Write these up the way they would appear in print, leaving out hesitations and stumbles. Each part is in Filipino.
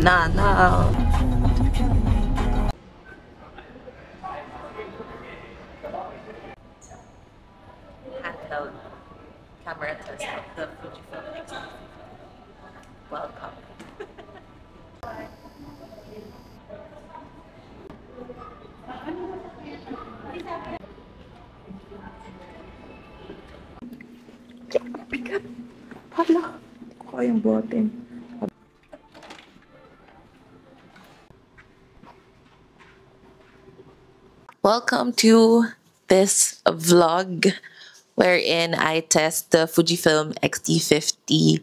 banana. Handheld camera test of the Fujifilm X-T50. Welcome. Bigat. Hala. Kuha yung button. Welcome to this vlog wherein I test the Fujifilm X-T50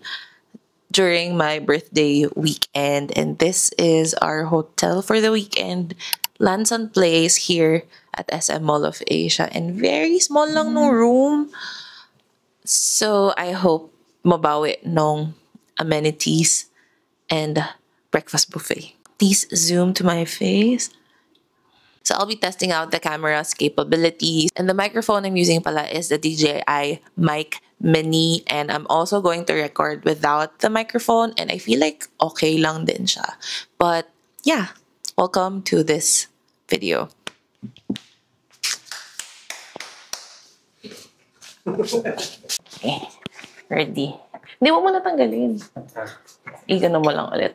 during my birthday weekend, and this is our hotel for the weekend. Lanson Place here at SM Mall of Asia, and very small lang nung room. So I hope mabawi nung amenities and breakfast buffet. Please zoom to my face. So I'll be testing out the camera's capabilities. And the microphone I'm using pala is the DJI Mic Mini. And I'm also going to record without the microphone. And I feel like okay lang din siya. But yeah, welcome to this video. Okay, ready. Hindi mo muna tanggalin. Igano mo lang ulit.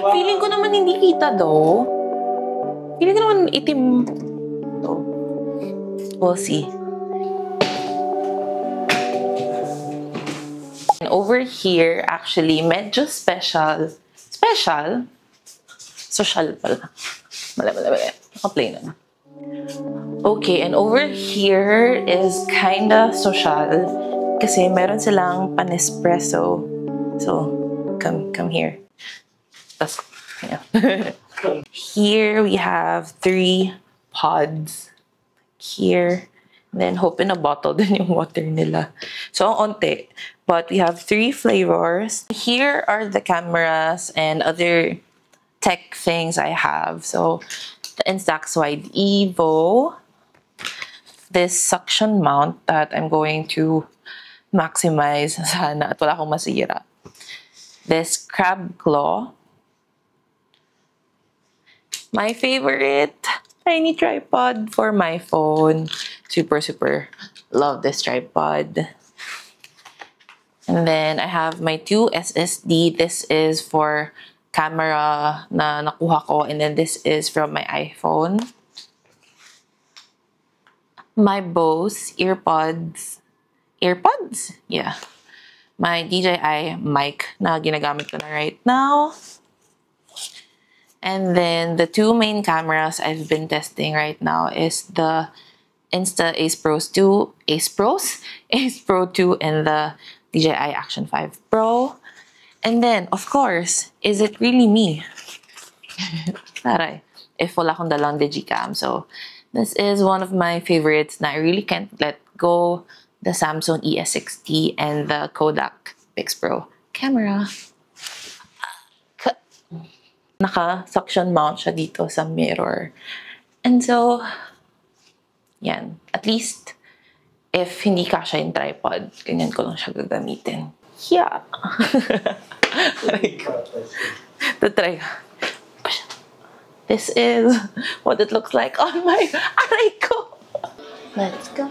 Feeling ko naman hindi kita do. Feeling ko naman itim to. We'll see. And over here, actually, medyo special. Special? Social pala. Mali. Naka-play na. Okay, and over here is kinda social kasi meron silang pan-espresso. So, come here. That's, yeah. Here we have 3 pods. Here. And then hope in a bottle din yung water nila. So, ang onte. But we have 3 flavors. Here are the cameras and other tech things I have. So, the Instax Wide Evo. This suction mount that I'm going to maximize sana at wala akong masira. This crab claw. My favorite tiny tripod for my phone. Super love this tripod. And then I have my 2 SSD. This is for camera na nakuha ko, and then this is from my iPhone. My Bose earpods. Earpods? Yeah. My DJI mic na ginagamit ko na right now. And then the 2 main cameras I've been testing right now is the Insta Ace Pro 2, Ace Pro 2, and the DJI Action 5 Pro. And then, of course, is it really me? Taray. If wala akong dalang digicam. So, this is one of my favorites na I really can't let go. The Samsung ES60 and the Kodak PixPro camera. Naka-suction mount siya dito sa mirror. And so, yan. At least, if hindi kasha yung tripod, ganyan ko lang siya gagamitin. Yeah. Like, to try. This is what it looks like on my aray ko. Let's go.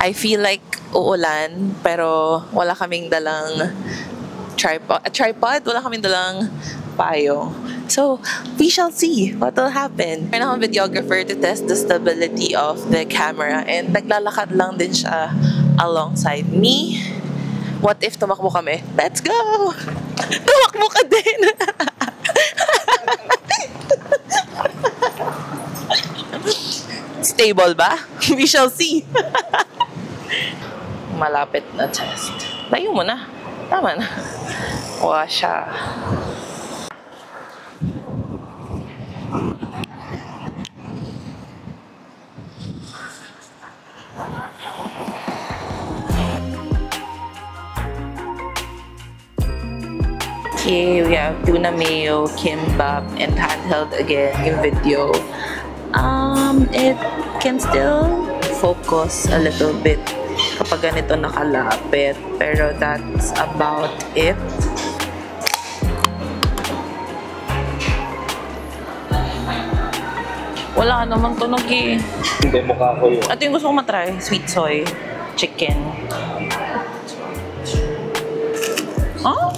I feel like uulan, pero wala kaming dalang tripod, wala kaming dalang payong. So, we shall see what will happen. Meron akong videographer to test the stability of the camera, and naglalakad lang din siya alongside me. What if tumakbo kami? Let's go! Tumakbo ka din! Stable ba? We shall see. Malapit na test. Layo mo na. Tama na. Wa siya. Okay, we have tuna mayo, kimbap, and handheld again yung video. It can still focus a little bit kapag ganito nakalapit, pero that's about it. Wala namang tunog eh. Hindi, mukha ko yun. Ito yung gusto ko matry, sweet soy chicken. Oh?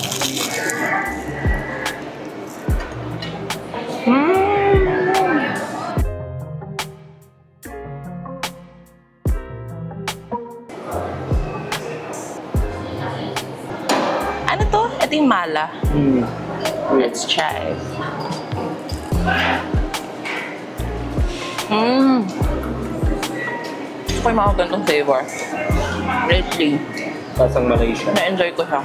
Ano to? Ito yung mala. Let's try. Gusto ko yung mga ganitong flavor. Lately, Pasang Malaysia. na-enjoy ko siya.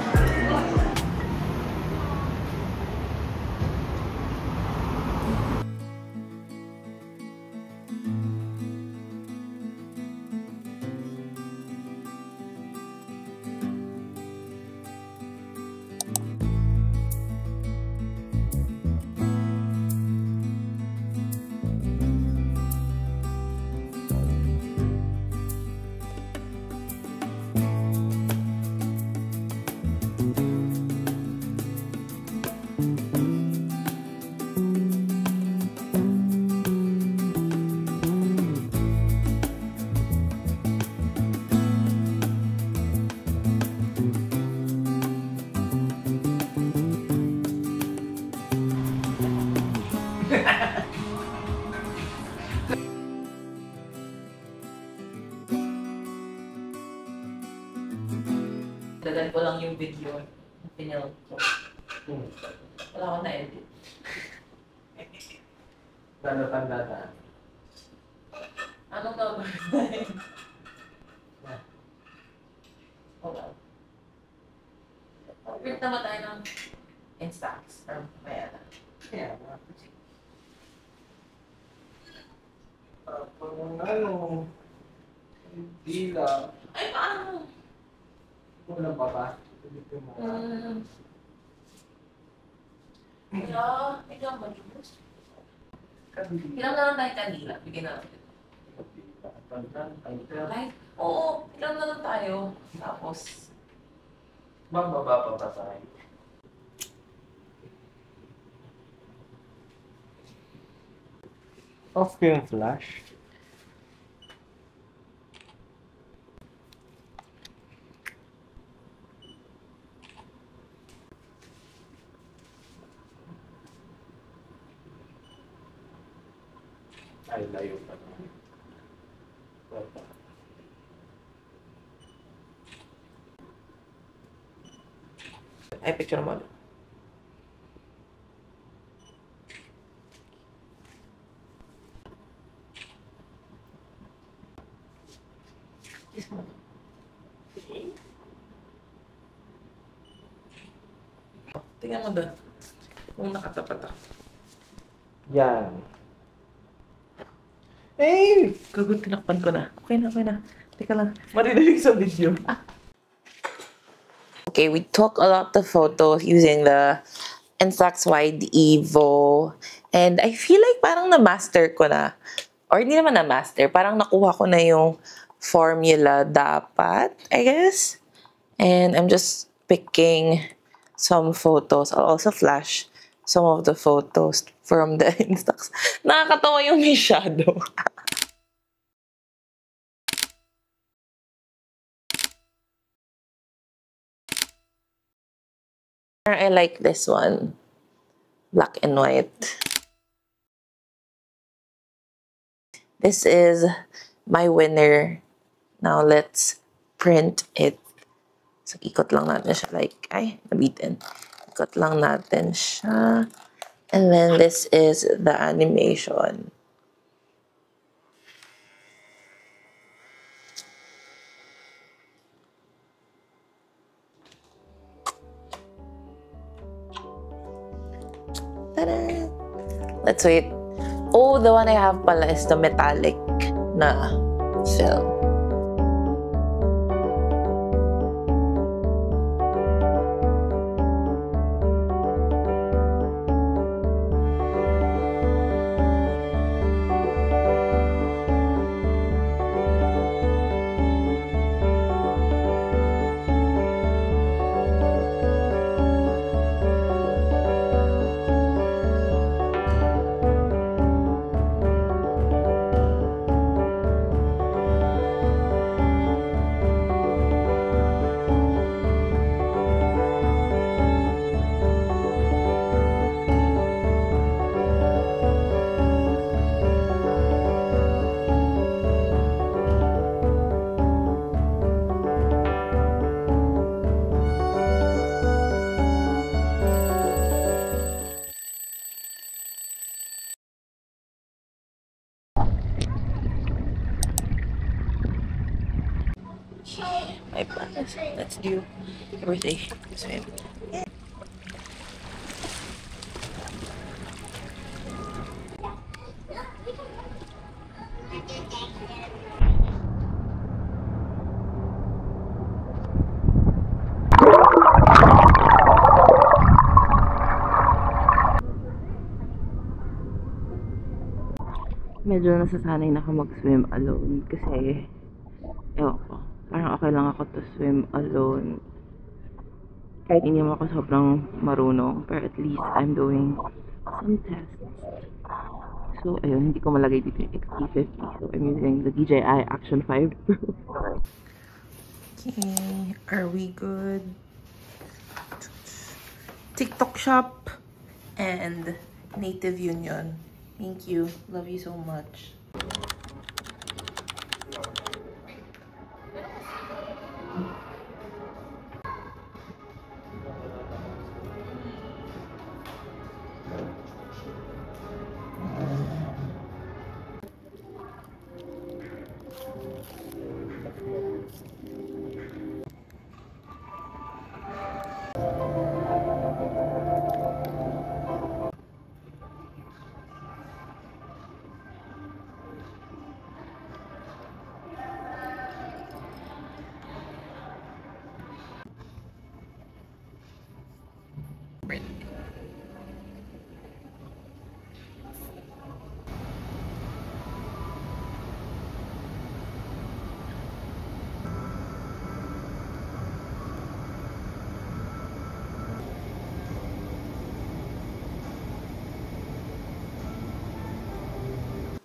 Dagan ko lang yung video. Pinil ko. Wala ko na-edit. Tanda-tanda. Anong number? Okay. Print naman tayo ng Instax. Or maya na. Yeah. Ano? Dila. Ay, paano? Wala pa ba? Ikaw mag-juice. Ilang na lang tayo kanila. Bigyan na natin. Like, oo, ilang na lang tayo. Tapos, Mababa pa ba tayo? Off ko yung flash. Ay, layo pa na. ay, picture mo. Tingnan mo doon. Kung nakatapat ako. Yan. Eh! Gagod, tinakpan ko na. Okay na, okay na. Teka lang. Marinig sa video. Okay, we took a lot of photos using the Instax Wide Evo. And I feel like parang na-master ko na. Or hindi naman na-master. Parang nakuha ko na yung formula dapat, I guess. And I'm just picking some photos. I'll also flash some of the photos from the Instax. Nakakatawa yung may shadow. I like this one. Black and white. This is my winner. Now let's print it. So, ikot lang natin siya. Like, ay, nabitin. Ikot lang natin siya. And then this is the animation. Ta-da! Let's wait. Oh, the one I have pala is the metallic na film. My plan is let's do birthday swim. Medyo nasasanay na ako mag-swim alone kasi ewan ko, parang okay lang ako to swim alone kahit hindi mo ako sobrang marunong, pero at least I'm doing some tests. So ayun, hindi ko malagay dito yung XT50, so I'm using the DJI Action 5 Pro. Okay, are we good? TikTok Shop and Native Union. Thank you. Love you so much.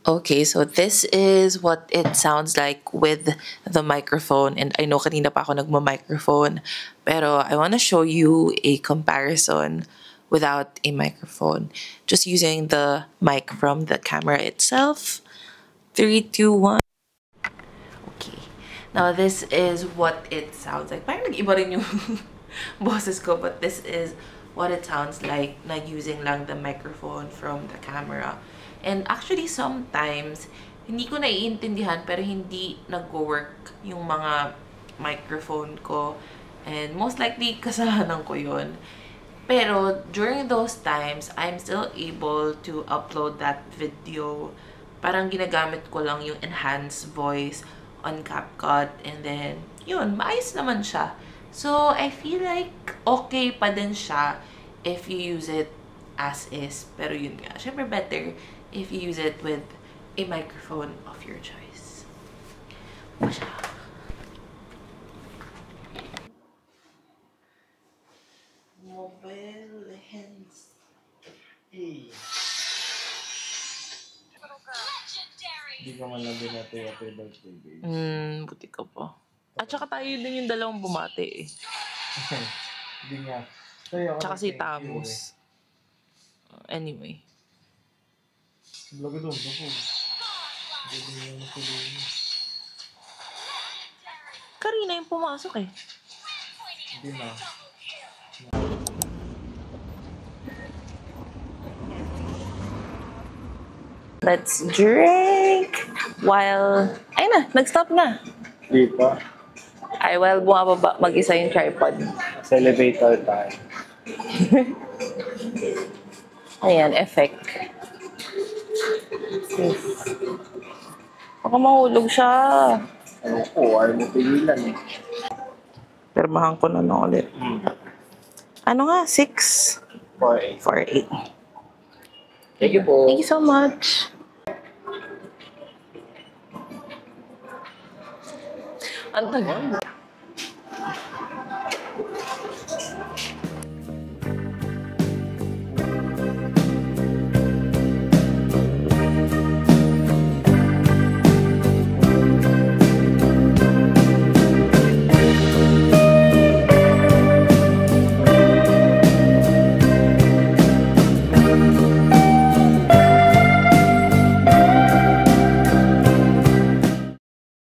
Okay, so this is what it sounds like with the microphone. And I know kanina pa ako nagma-microphone, pero I want to show you a comparison without a microphone. Just using the mic from the camera itself. 3, 2, 1. Okay. Now this is what it sounds like. Parang nag-iba rin yung boses ko, but this is what it sounds like na using lang the microphone from the camera. And actually, sometimes, hindi ko naiintindihan pero hindi nag-work yung mga microphone ko. And most likely, kasalanan ko yun. Pero during those times, I'm still able to upload that video. Parang ginagamit ko lang yung enhanced voice on CapCut. And then, yun, maayos naman siya. So, I feel like okay pa din siya if you use it as is. Pero yun nga, syempre better if you use it with a microphone of your choice. Mobile hands. Hindi ka man lang din natin happy birthday, babe. Buti ka pa. At saka tayo din yung dalawang bumati eh. Hindi nga. Sa'yo ako Tsaka si thank you, Tamus. Anyway. Lago doon, ako. Hindi niya matulungan. Karina yung pumasok eh. Hindi na. Let's drink while... Ay na, nag-stop na. Hindi pa. Ay, while bumababa, mag-isa yung tripod. Sa elevator tayo. Ayan, effect. Baka mahulog siya. Ano ko, ayaw mo pigilan eh. Permahan ko na lang ulit. Ano nga? 6? 4-8. 4-8. Thank you po. Thank you so much. Ang tagal.